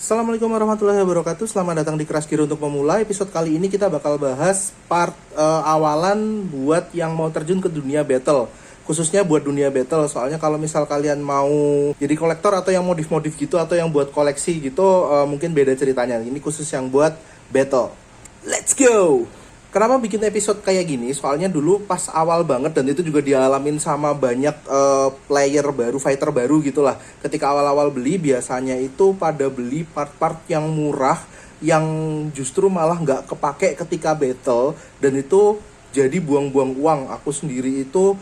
Assalamualaikum warahmatullahi wabarakatuh. Selamat datang di Crash Gear untuk pemula. Episode kali ini kita bakal bahas part awalan buat yang mau terjun ke dunia battle. Khususnya buat dunia battle. Soalnya kalau misal kalian mau jadi kolektor atau yang modif-modif gitu atau yang buat koleksi gitu, mungkin beda ceritanya. Ini khusus yang buat battle. Let's go. Kenapa bikin episode kayak gini? Soalnya dulu pas awal banget dan itu juga dialamin sama banyak player baru, fighter baru gitulah. Ketika awal-awal beli biasanya itu pada beli part-part yang murah, yang justru malah nggak kepake ketika battle, dan itu jadi buang-buang uang. Aku sendiri itu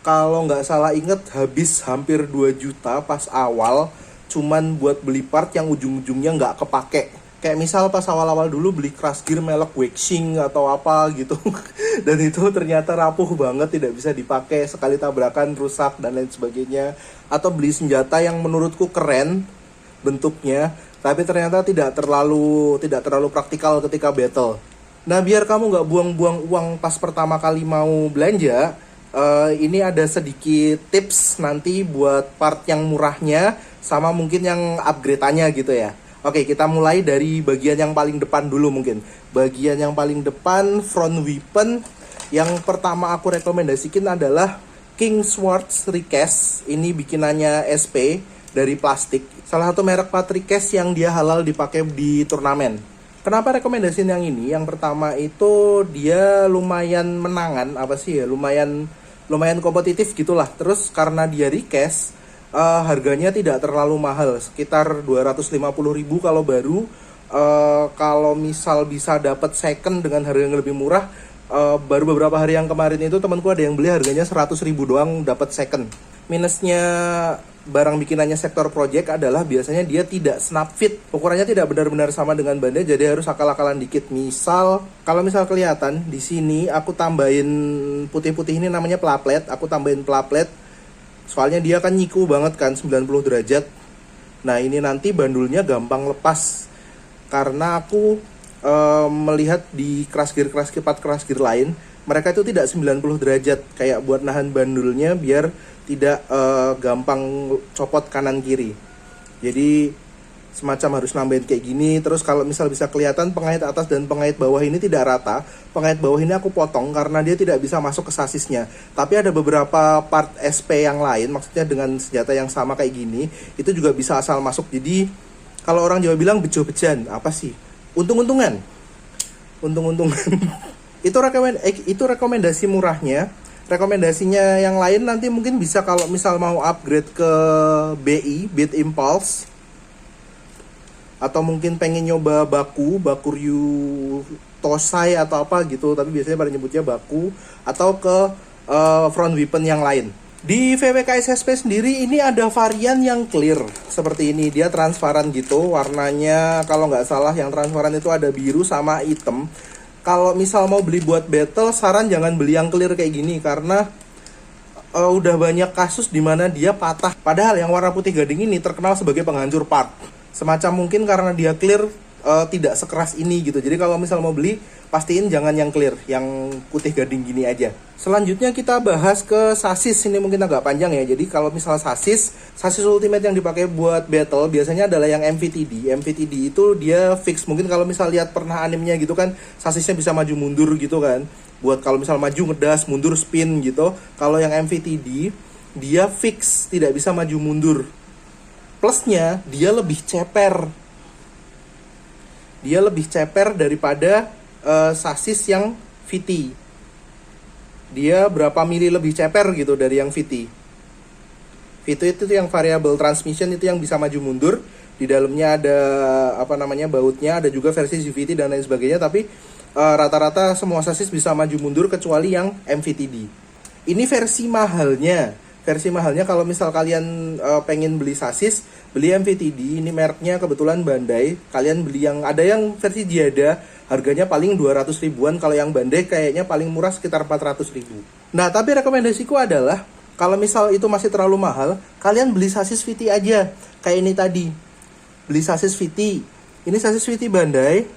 kalau nggak salah inget habis hampir 2 juta pas awal cuman buat beli part yang ujung-ujungnya nggak kepake. Kayak misal pas awal-awal dulu beli Crash Gear melek waxing atau apa gitu. Dan itu ternyata rapuh banget, tidak bisa dipakai, sekali tabrakan rusak dan lain sebagainya. Atau beli senjata yang menurutku keren bentuknya, tapi ternyata tidak terlalu praktikal ketika battle. Nah, biar kamu nggak buang-buang uang pas pertama kali mau belanja, ini ada sedikit tips nanti buat part yang murahnya sama mungkin yang upgrade-annya gitu ya. Oke, kita mulai dari bagian yang paling depan dulu mungkin. Bagian yang paling depan, front weapon. Yang pertama aku rekomendasikan adalah King Swords Recast. Ini bikinannya SP dari plastik. Salah satu merek part recast yang dia halal dipakai di turnamen. Kenapa rekomendasiin yang ini? Yang pertama itu dia lumayan menangan, lumayan kompetitif gitulah. Terus karena dia recast, harganya tidak terlalu mahal, sekitar 250.000 kalau baru. Kalau misal bisa dapat second dengan harga yang lebih murah, baru beberapa hari yang kemarin itu temanku ada yang beli harganya 100.000 doang dapat second. Minusnya barang bikinannya Sektor Project adalah biasanya dia tidak snap fit, ukurannya tidak benar-benar sama dengan bandnya, jadi harus akal-akalan dikit. Misal kalau misal kelihatan di sini aku tambahin putih-putih ini namanya plaplet, aku tambahin plaplet. Soalnya dia kan nyiku banget kan, 90 derajat. Nah, ini nanti bandulnya gampang lepas. Karena aku melihat di Crash Gear lain, mereka itu tidak 90 derajat. Kayak buat nahan bandulnya biar tidak gampang copot kanan kiri. Jadi semacam harus nambahin kayak gini. Terus kalau misal bisa kelihatan pengait atas dan pengait bawah ini tidak rata. Pengait bawah ini aku potong karena dia tidak bisa masuk ke sasisnya. Tapi ada beberapa part SP yang lain, maksudnya dengan senjata yang sama kayak gini, itu juga bisa asal masuk. Jadi kalau orang Jawa bilang bejo-bejan, apa sih? Untung-untungan. Itu rekomendasi murahnya. Rekomendasinya yang lain nanti mungkin bisa kalau misal mau upgrade ke BI, Beat Impulse, atau mungkin pengen nyoba Bakuryu Tosai atau apa gitu, tapi biasanya pada nyebutnya Baku, atau ke front weapon yang lain. Di VWK SSP sendiri ini ada varian yang clear seperti ini, dia transparan gitu, warnanya kalau nggak salah yang transparan itu ada biru sama hitam. Kalau misal mau beli buat battle, saran jangan beli yang clear kayak gini karena udah banyak kasus dimana dia patah. Padahal yang warna putih gading ini terkenal sebagai penghancur part. Semacam mungkin karena dia clear tidak sekeras ini gitu. Jadi kalau misal mau beli, pastiin jangan yang clear, yang putih gading gini aja. Selanjutnya kita bahas ke sasis. Ini mungkin agak panjang ya. Jadi kalau misal sasis ultimate yang dipakai buat battle biasanya adalah yang MVTD. MVTD itu dia fix. Mungkin kalau misal lihat pernah animenya gitu kan, sasisnya bisa maju mundur gitu kan. Buat kalau misal maju ngedas, mundur spin gitu. Kalau yang MVTD dia fix, tidak bisa maju mundur. Plusnya dia lebih ceper. Dia lebih ceper daripada sasis yang VT. Dia berapa mili lebih ceper gitu dari yang VT. VT itu yang variable transmission, itu yang bisa maju mundur. Di dalamnya ada bautnya, ada juga versi GVT dan lain sebagainya. Tapi rata-rata semua sasis bisa maju mundur kecuali yang MVTD. Ini versi mahalnya. Versi mahalnya kalau misal kalian pengen beli sasis, beli MVTD, ini mereknya kebetulan Bandai. Kalian beli yang ada yang versi Giada, harganya paling 200 ribuan. Kalau yang Bandai kayaknya paling murah sekitar 400 ribu. Nah, tapi rekomendasiku adalah kalau misal itu masih terlalu mahal, kalian beli sasis VT aja. Kayak ini tadi, beli sasis VT. Ini sasis VT Bandai.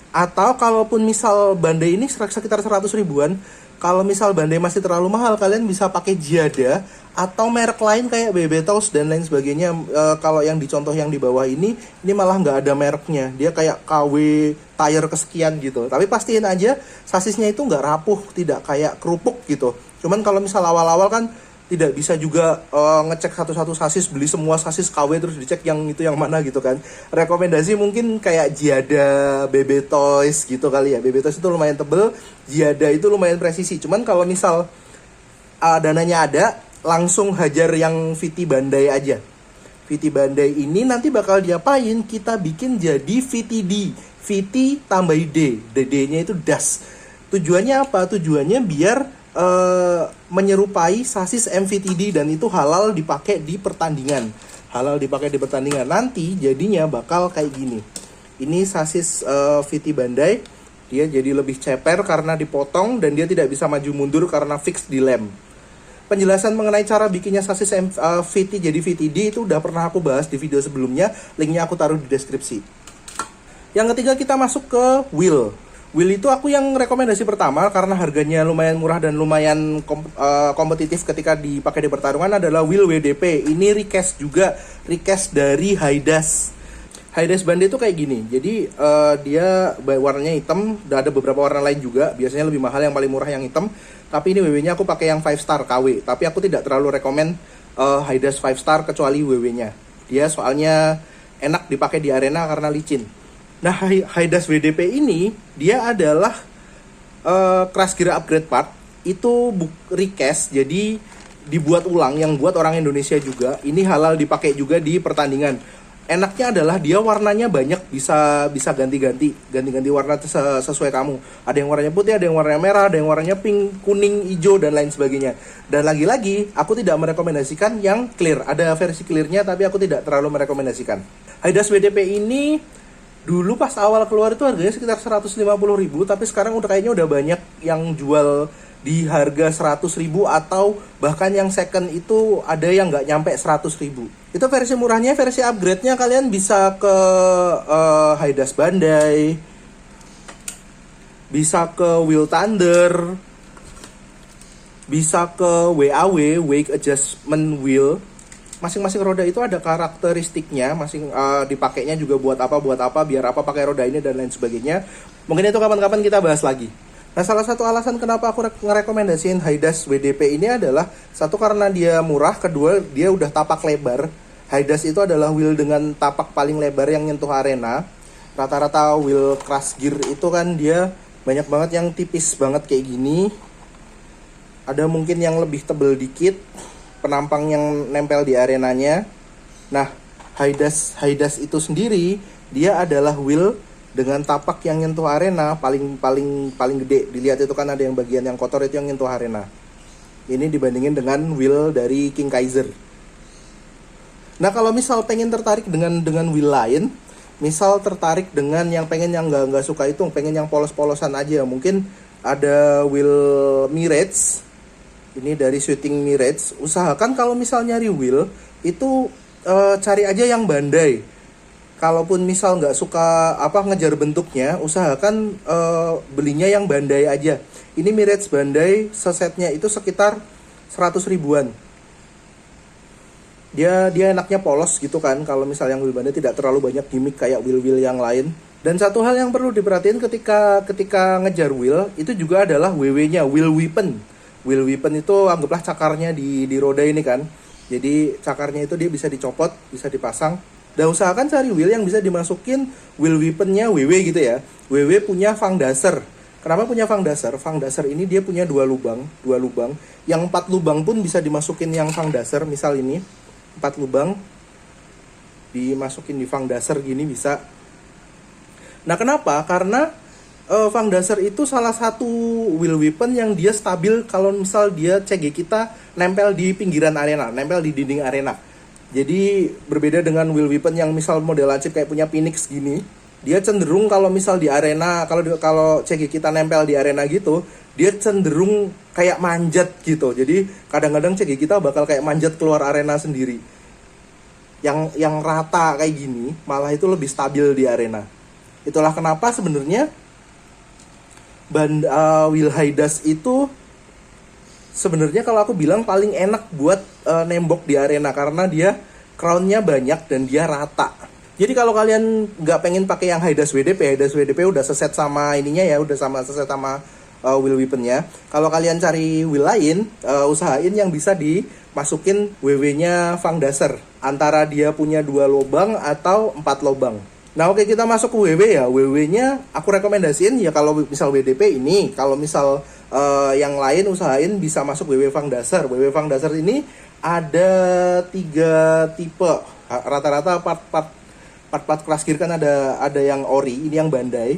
Atau kalaupun misal Bandai ini sekitar 100 ribuan, Kalau misal Bandai masih terlalu mahal, kalian bisa pakai Giada atau merek lain kayak Bebetos dan lain sebagainya. Kalau yang dicontoh yang di bawah ini malah nggak ada mereknya. Dia kayak KW tire kesekian gitu. Tapi pastiin aja sasisnya itu nggak rapuh, tidak kayak kerupuk gitu. Cuman kalau misal awal-awal kan tidak bisa juga ngecek satu-satu sasis, beli semua sasis KW terus dicek yang itu yang mana gitu kan. Rekomendasi mungkin kayak Giada, Bebetoys gitu kali ya. Bebetoys itu lumayan tebel, Giada itu lumayan presisi. Cuman kalau misal dananya ada, langsung hajar yang VT Bandai aja. VT Bandai ini nanti bakal diapain? Kita bikin jadi VTD, VT tambah D, D-nya itu das. Tujuannya apa? Tujuannya biar menyerupai sasis MVTD dan itu halal dipakai di pertandingan. Halal dipakai di pertandingan. Nanti jadinya bakal kayak gini. Ini sasis VT Bandai. Dia jadi lebih ceper karena dipotong dan dia tidak bisa maju mundur karena fix di lem. Penjelasan mengenai cara bikinnya sasis VT jadi VTD itu udah pernah aku bahas di video sebelumnya. Linknya aku taruh di deskripsi. Yang ketiga kita masuk ke wheel. Wheel itu aku yang rekomendasi pertama karena harganya lumayan murah dan lumayan kompetitif ketika dipakai di pertarungan adalah wheel WDP. Ini request juga, request dari Haidas. Haidas Bandai itu kayak gini. Jadi dia warnanya hitam, dan ada beberapa warna lain juga. Biasanya lebih mahal yang paling murah yang hitam. Tapi ini WW-nya aku pakai yang 5 star KW. Tapi aku tidak terlalu rekomend Haidas 5 star kecuali WW-nya. Dia soalnya enak dipakai di arena karena licin. Nah, Haidas WDP ini dia adalah crash gear upgrade part. Itu request, jadi dibuat ulang, yang buat orang Indonesia juga. Ini halal dipakai juga di pertandingan. Enaknya adalah dia warnanya banyak, bisa ganti-ganti warna sesuai kamu. Ada yang warnanya putih, ada yang warnanya merah, ada yang warnanya pink, kuning, hijau dan lain sebagainya. Dan lagi-lagi aku tidak merekomendasikan yang clear. Ada versi clearnya tapi aku tidak terlalu merekomendasikan. Haidas WDP ini dulu pas awal keluar itu harganya sekitar 150.000, tapi sekarang kayaknya udah banyak yang jual di harga 100.000 atau bahkan yang second itu ada yang nggak nyampe 100.000. Itu versi murahnya. Versi upgrade-nya kalian bisa ke Haidas Bandai, bisa ke Wheel Thunder, bisa ke WAW, Wake Adjustment Wheel. Masing-masing roda itu ada karakteristiknya, dipakainya juga buat apa, biar apa pakai roda ini dan lain sebagainya. Mungkin itu kapan-kapan kita bahas lagi. Nah, salah satu alasan kenapa aku ngerekomendasiin Haidas WDP ini adalah satu karena dia murah, kedua dia udah tapak lebar. Haidas itu adalah wheel dengan tapak paling lebar yang nyentuh arena. Rata-rata wheel crash gear itu kan dia banyak banget yang tipis banget kayak gini. Ada mungkin yang lebih tebel dikit, penampang yang nempel di arenanya. Nah, Haidas itu sendiri dia adalah wheel dengan tapak yang nyentuh arena paling gede. Dilihat itu kan ada yang bagian yang kotor itu yang nyentuh arena. Ini dibandingin dengan wheel dari King Kaiser. Nah, kalau misal pengen tertarik dengan wheel lain, misal tertarik dengan yang pengen yang nggak suka itu, pengen yang polos-polosan aja, mungkin ada wheel Mirage. Ini dari Shooting Mirage. Usahakan kalau misal nyari wheel itu cari aja yang Bandai. Kalaupun misal nggak suka ngejar bentuknya, usahakan belinya yang Bandai aja. Ini Mirage Bandai, sesetnya itu sekitar 100 ribuan. Dia enaknya polos gitu kan. Kalau misal yang wheel Bandai tidak terlalu banyak gimmick kayak wheel-wheel yang lain. Dan satu hal yang perlu diperhatiin ketika ngejar wheel itu juga adalah WW-nya, wheel weapon. Wheel weapon itu anggaplah cakarnya di roda ini kan. Jadi cakarnya itu dia bisa dicopot, bisa dipasang. Dan usahakan cari wheel yang bisa dimasukin wheel weaponnya WW gitu ya. WW punya Fang Daser. Kenapa punya Fang Daser? Fang Daser ini dia punya dua lubang. Yang 4 lubang pun bisa dimasukin yang Fang Daser. Misal ini 4 lubang dimasukin di Fang Daser gini bisa. Nah, kenapa? Karena Fang Daser itu salah satu wheel weapon yang dia stabil kalau misal dia CG kita nempel di pinggiran arena, nempel di dinding arena. Jadi berbeda dengan wheel weapon yang misal model lancip kayak punya Phoenix gini, dia cenderung kalau misal di arena, kalau CG kita nempel di arena gitu, dia cenderung kayak manjat gitu. Jadi kadang-kadang CG kita bakal kayak manjat keluar arena sendiri. Yang rata kayak gini malah itu lebih stabil di arena. Itulah kenapa sebenarnya wheel Haidas itu sebenarnya kalau aku bilang paling enak buat nembok di arena karena dia crownnya banyak dan dia rata. Jadi kalau kalian nggak pengen pakai yang high dash WDP udah seset sama ininya ya, udah sama seset sama wheel weaponnya. Kalau kalian cari wheel lain, usahain yang bisa dimasukin WW-nya Fang Dasher. Antara dia punya 2 lubang atau 4 lubang. Nah oke, kita masuk ke WW ya. WW-nya aku rekomendasiin ya kalau misal WDP ini. Kalau misal yang lain usahain bisa masuk WW Fang Dasher. WW Fang Dasher ini ada 3 tipe. Rata-rata part keras gear kan ada yang ori, ini yang Bandai.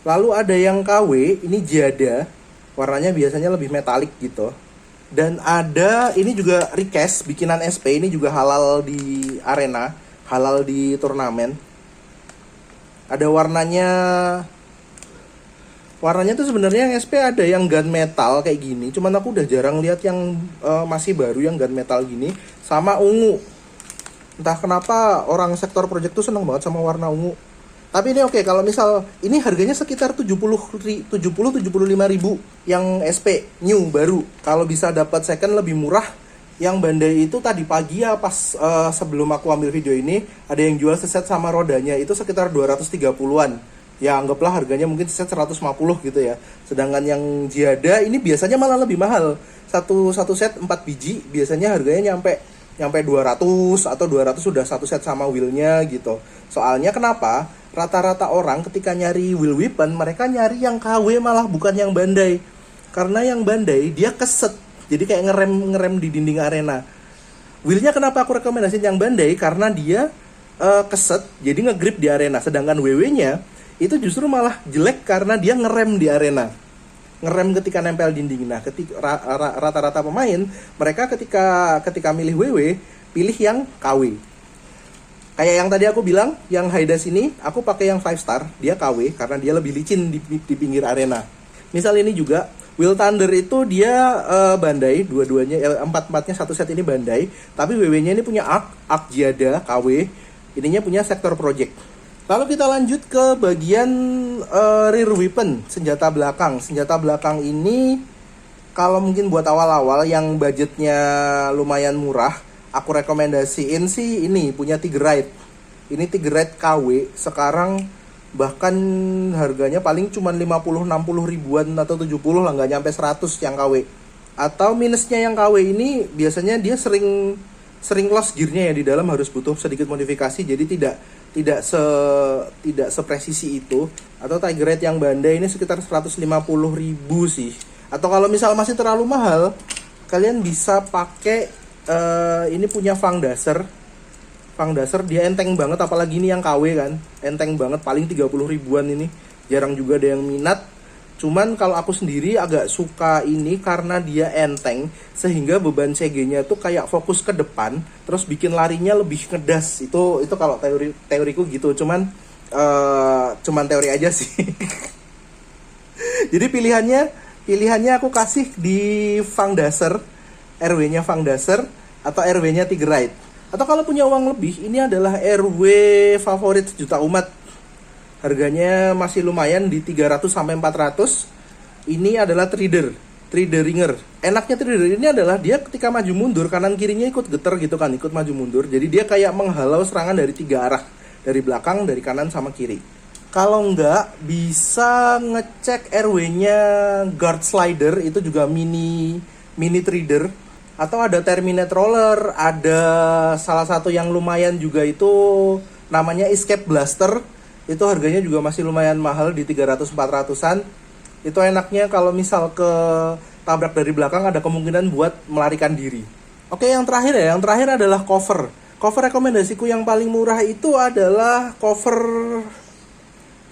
Lalu ada yang KW, ini Giada. Warnanya biasanya lebih metalik gitu. Dan ada ini juga Ricast bikinan SP, ini juga halal di arena, halal di turnamen. Ada warnanya tuh sebenarnya yang SP ada yang gunmetal kayak gini, cuman aku udah jarang lihat yang masih baru yang gunmetal gini, sama ungu. Entah kenapa orang sektor project tuh seneng banget sama warna ungu. Tapi ini oke, kalau misal ini harganya sekitar 70-75 ribu yang SP new baru. Kalau bisa dapat second lebih murah. Yang Bandai itu tadi pagi ya pas sebelum aku ambil video ini ada yang jual seset sama rodanya itu sekitar 230-an. Ya anggaplah harganya mungkin seset 150 gitu ya. Sedangkan yang Giada ini biasanya malah lebih mahal. Satu set 4 biji biasanya harganya nyampe 200 atau 200 sudah satu set sama wheelnya gitu. Soalnya kenapa? Rata-rata orang ketika nyari wheel weapon mereka nyari yang KW malah bukan yang Bandai. Karena yang Bandai dia keset. Jadi kayak ngerem di dinding arena. Wheelnya kenapa aku rekomendasiin yang Bandai? Karena dia keset, jadi ngegrip di arena. Sedangkan WW-nya itu justru malah jelek karena dia ngerem di arena. Ngerem ketika nempel dinding. Nah, rata-rata pemain mereka ketika milih WW, pilih yang KW. Kayak yang tadi aku bilang, yang high dash ini aku pakai yang 5 star, dia KW karena dia lebih licin di pinggir arena. Misal ini juga Wheel Thunder itu dia Bandai, dua-duanya, empat-empatnya satu set ini Bandai. Tapi WW-nya ini punya Arc Giada, KW. Ininya punya Sector Project. Lalu kita lanjut ke bagian rear weapon, senjata belakang. Senjata belakang ini, kalau mungkin buat awal-awal yang budgetnya lumayan murah, aku rekomendasiin sih ini, punya Tigerite. Ini Tigerite KW, sekarang bahkan harganya paling cuma 50-60 ribuan atau 70 lah, nggak nyampe 100 yang KW. Atau minusnya yang KW ini biasanya dia sering lost gearnya ya, di dalam harus butuh sedikit modifikasi, jadi tidak sepresisi itu. Atau Tigerite yang Bandai ini sekitar 150 ribu sih. Atau kalau misal masih terlalu mahal, kalian bisa pakai ini punya Fang Dasher. Fang Dasher dia enteng banget, apalagi ini yang KW kan, enteng banget, paling 30 ribuan ini, jarang juga ada yang minat. Cuman kalau aku sendiri agak suka ini karena dia enteng, sehingga beban CG-nya tuh kayak fokus ke depan, terus bikin larinya lebih ngedas. Itu kalau teoriku gitu, cuman teori aja sih. Jadi pilihannya aku kasih di Fang Dasher, RW-nya Fang Dasher atau RW-nya Tigerite. Atau kalau punya uang lebih, ini adalah RW favorit sejuta umat. Harganya masih lumayan di 300-400. Ini adalah Trader Ringer. Enaknya Trader ini adalah dia ketika maju mundur, kanan kirinya ikut getar gitu kan, ikut maju mundur. Jadi dia kayak menghalau serangan dari 3 arah. Dari belakang, dari kanan sama kiri. Kalau enggak, bisa ngecek RW-nya Guard Slider, itu juga mini Trader. Atau ada Terminate Roller, ada salah satu yang lumayan juga itu namanya Escape Blaster. Itu harganya juga masih lumayan mahal di 300-400an. Itu enaknya kalau misal ke tabrak dari belakang ada kemungkinan buat melarikan diri. Oke, yang terakhir adalah cover. Cover rekomendasiku yang paling murah itu adalah cover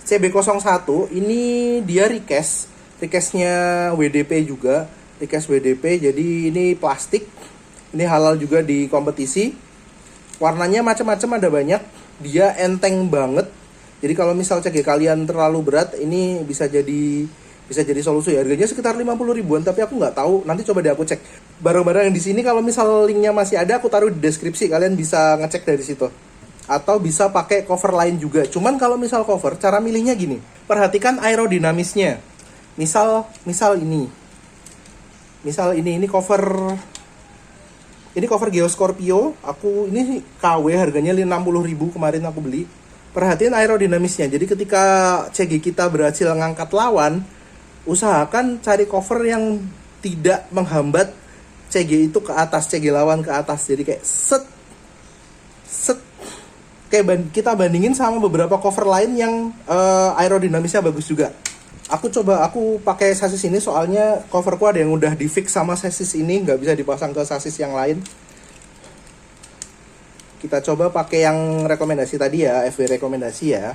CB01. Ini dia Ricastnya WDP juga. Ricast WDP, jadi ini plastik, ini halal juga di kompetisi. Warnanya macam-macam, ada banyak. Dia enteng banget. Jadi kalau misal CG kalian terlalu berat, ini bisa jadi solusi. Harganya sekitar 50 ribuan, tapi aku nggak tahu. Nanti coba deh aku cek. Barang-barang yang di sini kalau misal linknya masih ada, aku taruh di deskripsi. Kalian bisa ngecek dari situ. Atau bisa pakai cover lain juga. Cuman kalau misal cover, cara milihnya gini. Perhatikan aerodinamisnya. Misal ini. Misal ini cover Geo Scorpio. Ini KW harganya 60.000 kemarin aku beli. Perhatiin aerodinamisnya. Jadi ketika CG kita berhasil ngangkat lawan, usahakan cari cover yang tidak menghambat CG itu ke atas, CG lawan ke atas. Jadi kayak set kayak kita bandingin sama beberapa cover lain yang aerodinamisnya bagus juga. Aku pakai sasis ini soalnya coverku ada yang udah di fix sama sasis ini, nggak bisa dipasang ke sasis yang lain. Kita coba pakai yang rekomendasi tadi ya, FW rekomendasi ya.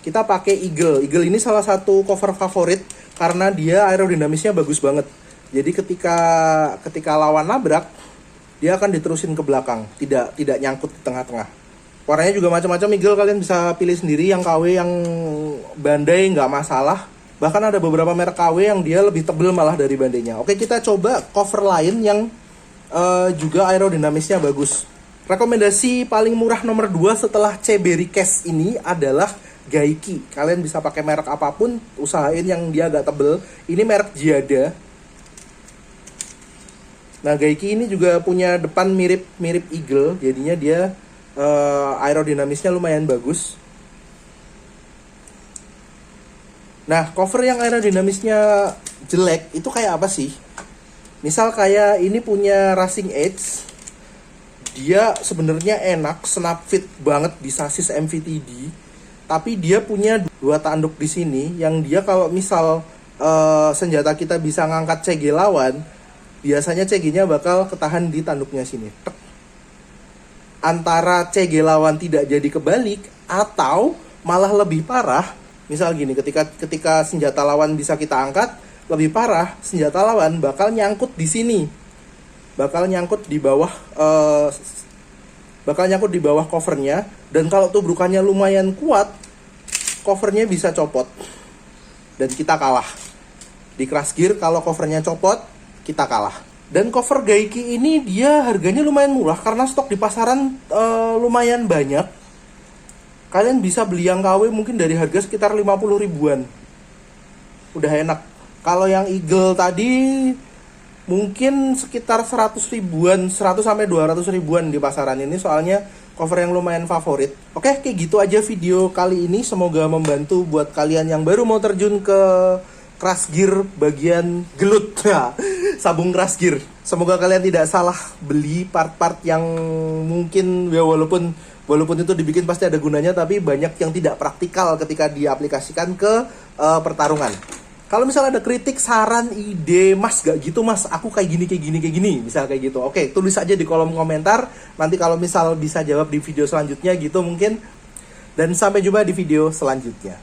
Kita pakai Eagle. Eagle ini salah satu cover favorit karena dia aerodinamisnya bagus banget. Jadi ketika lawan nabrak, dia akan diterusin ke belakang, tidak nyangkut di tengah-tengah. Warnanya juga macam-macam Eagle, kalian bisa pilih sendiri yang KW, yang Bandai nggak masalah. Bahkan ada beberapa merek KW yang dia lebih tebel malah dari Bandainya. Oke, kita coba cover lain yang juga aerodinamisnya bagus. Rekomendasi paling murah nomor 2 setelah CB Case ini adalah Gaiky. Kalian bisa pakai merek apapun, usahain yang dia agak tebel. Ini merek Giada. Nah, Gaiky ini juga punya depan mirip Eagle, jadinya dia aerodinamisnya lumayan bagus. Nah, cover yang aerodinamisnya jelek itu kayak apa sih? Misal kayak ini punya Racing Edge. Dia sebenarnya enak, snap fit banget di sasis MVTD. Tapi dia punya 2 tanduk di sini yang dia kalau misal senjata kita bisa ngangkat CG lawan, biasanya CG-nya bakal ketahan di tanduknya sini. Antara CG lawan tidak jadi kebalik atau malah lebih parah. Misal gini, ketika senjata lawan bisa kita angkat, lebih parah, senjata lawan bakal nyangkut di sini. Bakal nyangkut di bawah covernya, dan kalau tubrukannya lumayan kuat, covernya bisa copot dan kita kalah. Di Crash Gear kalau covernya copot, kita kalah. Dan cover Gaiky ini dia harganya lumayan murah karena stok di pasaran lumayan banyak. Kalian bisa beli yang KW mungkin dari harga sekitar 50 ribuan. Udah enak. Kalau yang Eagle tadi mungkin sekitar 100 ribuan, 100 sampai 200 ribuan di pasaran ini, soalnya cover yang lumayan favorit. Oke, kayak gitu aja video kali ini. Semoga membantu buat kalian yang baru mau terjun ke Crash Gear bagian gelut ya, sabung Crash Gear. Semoga kalian tidak salah beli part-part yang mungkin ya walaupun itu dibikin pasti ada gunanya, tapi banyak yang tidak praktikal ketika diaplikasikan ke pertarungan. Kalau misalnya ada kritik, saran, ide, mas gak gitu mas, aku kayak gini, misal kayak gitu. Oke, tulis aja di kolom komentar. Nanti kalau misal bisa jawab di video selanjutnya gitu mungkin. Dan sampai jumpa di video selanjutnya.